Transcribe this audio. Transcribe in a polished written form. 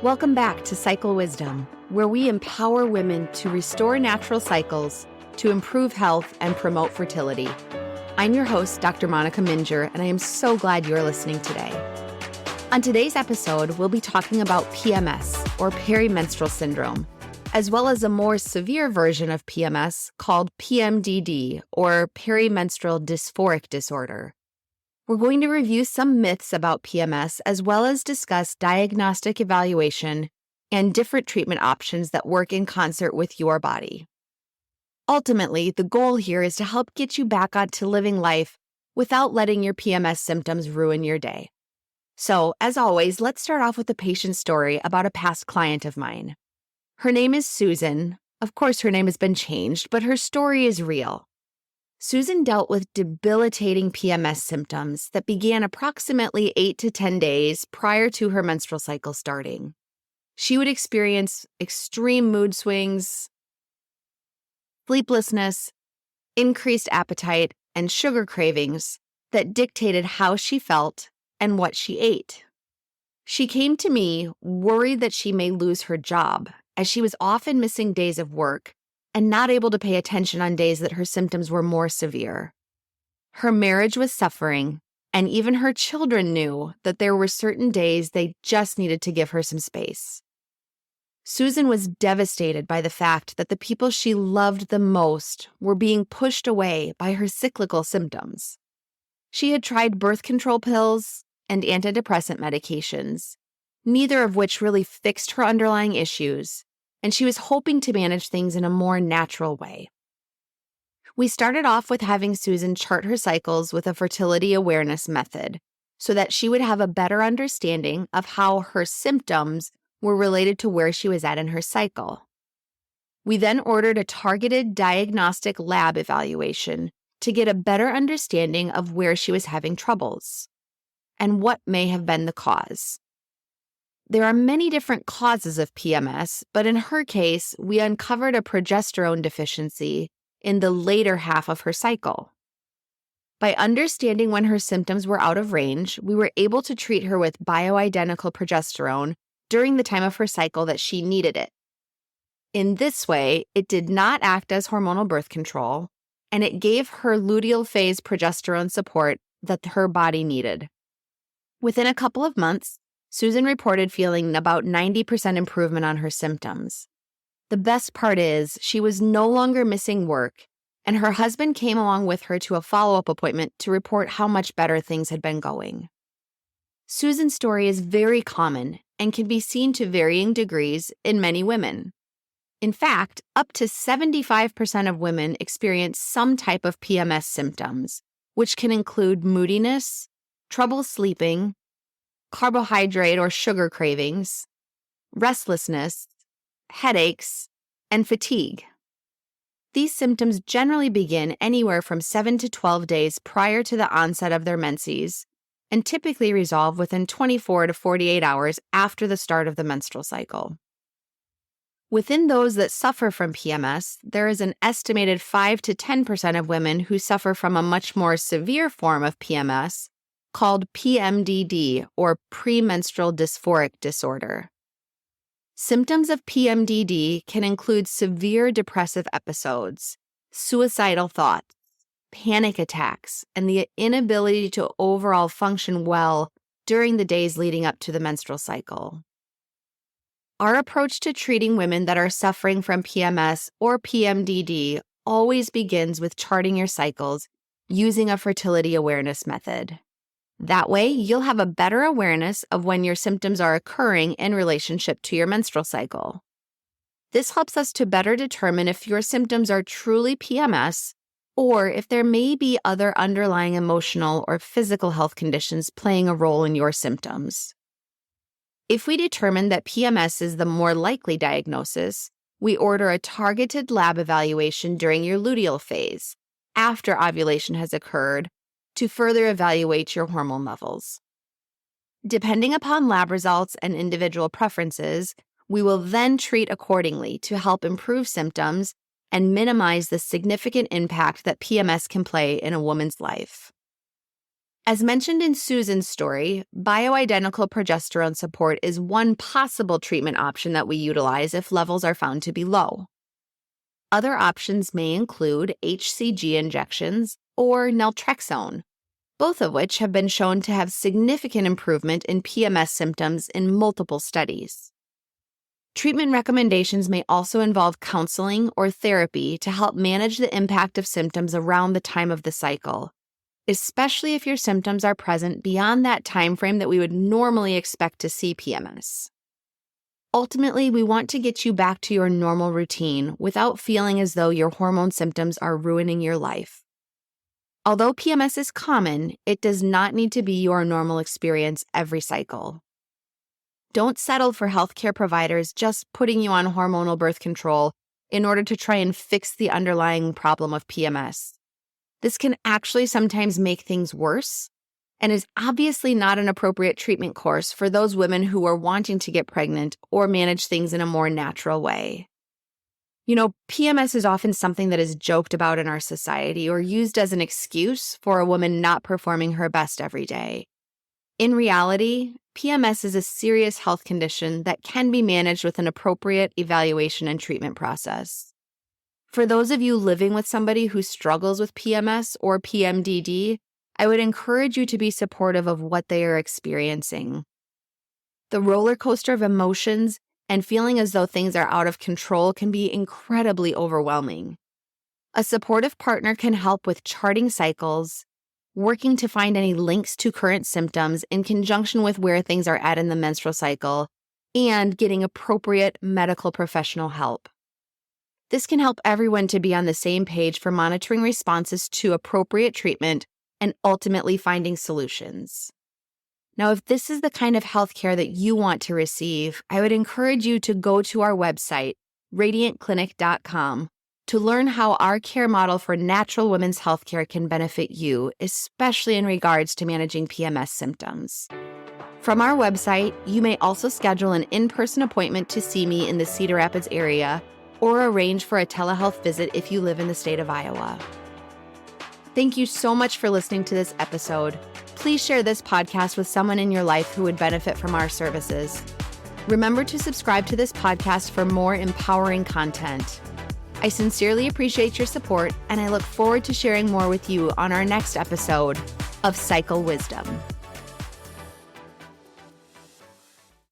Welcome back to Cycle Wisdom, where we empower women to restore natural cycles, to improve health, and promote fertility. I'm your host, Dr. Monica Minger, and I am so glad you're listening today. On today's episode, we'll be talking about PMS, or perimenstrual syndrome, as well as a more severe version of PMS called PMDD, or perimenstrual dysphoric disorder. We're going to review some myths about PMS, as well as discuss diagnostic evaluation and different treatment options that work in concert with your body. Ultimately, the goal here is to help get you back onto living life without letting your PMS symptoms ruin your day. So, as always, let's start off with a patient story about a past client of mine. Her name is Susan. Of course, her name has been changed, but her story is real. Susan dealt with debilitating PMS symptoms that began approximately 8 to 10 days prior to her menstrual cycle starting. She would experience extreme mood swings, sleeplessness, increased appetite, and sugar cravings that dictated how she felt and what she ate. She came to me worried that she may lose her job, as she was often missing days of work and not able to pay attention on days that her symptoms were more severe. Her marriage was suffering, and even her children knew that there were certain days they just needed to give her some space. Susan was devastated by the fact that the people she loved the most were being pushed away by her cyclical symptoms. She had tried birth control pills and antidepressant medications, neither of which really fixed her underlying issues, and she was hoping to manage things in a more natural way. We started off with having Susan chart her cycles with a fertility awareness method so that she would have a better understanding of how her symptoms were related to where she was at in her cycle. We then ordered a targeted diagnostic lab evaluation to get a better understanding of where she was having troubles and what may have been the cause. There are many different causes of PMS, but in her case, we uncovered a progesterone deficiency in the later half of her cycle. By understanding when her symptoms were out of range, we were able to treat her with bioidentical progesterone during the time of her cycle that she needed it. In this way, it did not act as hormonal birth control, and it gave her luteal phase progesterone support that her body needed. Within a couple of months, Susan reported feeling about 90% improvement on her symptoms. The best part is she was no longer missing work, and her husband came along with her to a follow-up appointment to report how much better things had been going. Susan's story is very common and can be seen to varying degrees in many women. In fact, up to 75% of women experience some type of PMS symptoms, which can include moodiness, trouble sleeping, carbohydrate or sugar cravings, restlessness, headaches, and fatigue. These symptoms generally begin anywhere from 7 to 12 days prior to the onset of their menses and typically resolve within 24 to 48 hours after the start of the menstrual cycle. Within those that suffer from PMS, there is an estimated 5 to 10% of women who suffer from a much more severe form of PMS called PMDD, or premenstrual dysphoric disorder. Symptoms of PMDD can include severe depressive episodes, suicidal thoughts, panic attacks, and the inability to overall function well during the days leading up to the menstrual cycle. Our approach to treating women that are suffering from PMS or PMDD always begins with charting your cycles using a fertility awareness method. That way, you'll have a better awareness of when your symptoms are occurring in relationship to your menstrual cycle. This helps us to better determine if your symptoms are truly PMS or if there may be other underlying emotional or physical health conditions playing a role in your symptoms. If we determine that PMS is the more likely diagnosis, we order a targeted lab evaluation during your luteal phase, after ovulation has occurred, to further evaluate your hormone levels. Depending upon lab results and individual preferences, we will then treat accordingly to help improve symptoms and minimize the significant impact that PMS can play in a woman's life. As mentioned in Susan's story, bioidentical progesterone support is one possible treatment option that we utilize if levels are found to be low. Other options may include HCG injections or naltrexone, both of which have been shown to have significant improvement in PMS symptoms in multiple studies. Treatment recommendations may also involve counseling or therapy to help manage the impact of symptoms around the time of the cycle, especially if your symptoms are present beyond that time frame that we would normally expect to see PMS. Ultimately, we want to get you back to your normal routine without feeling as though your hormone symptoms are ruining your life. Although PMS is common, it does not need to be your normal experience every cycle. Don't settle for healthcare providers just putting you on hormonal birth control in order to try and fix the underlying problem of PMS. This can actually sometimes make things worse and is obviously not an appropriate treatment course for those women who are wanting to get pregnant or manage things in a more natural way. PMS is often something that is joked about in our society or used as an excuse for a woman not performing her best every day. In reality, PMS is a serious health condition that can be managed with an appropriate evaluation and treatment process. For those of you living with somebody who struggles with PMS or PMDD, I would encourage you to be supportive of what they are experiencing. The roller coaster of emotions and feeling as though things are out of control can be incredibly overwhelming. A supportive partner can help with charting cycles, working to find any links to current symptoms in conjunction with where things are at in the menstrual cycle, and getting appropriate medical professional help. This can help everyone to be on the same page for monitoring responses to appropriate treatment and ultimately finding solutions. Now, if this is the kind of healthcare that you want to receive, I would encourage you to go to our website, radiantclinic.com, to learn how our care model for natural women's healthcare can benefit you, especially in regards to managing PMS symptoms. From our website, you may also schedule an in-person appointment to see me in the Cedar Rapids area or arrange for a telehealth visit if you live in the state of Iowa. Thank you so much for listening to this episode. Please share this podcast with someone in your life who would benefit from our services. Remember to subscribe to this podcast for more empowering content. I sincerely appreciate your support, and I look forward to sharing more with you on our next episode of Cycle Wisdom.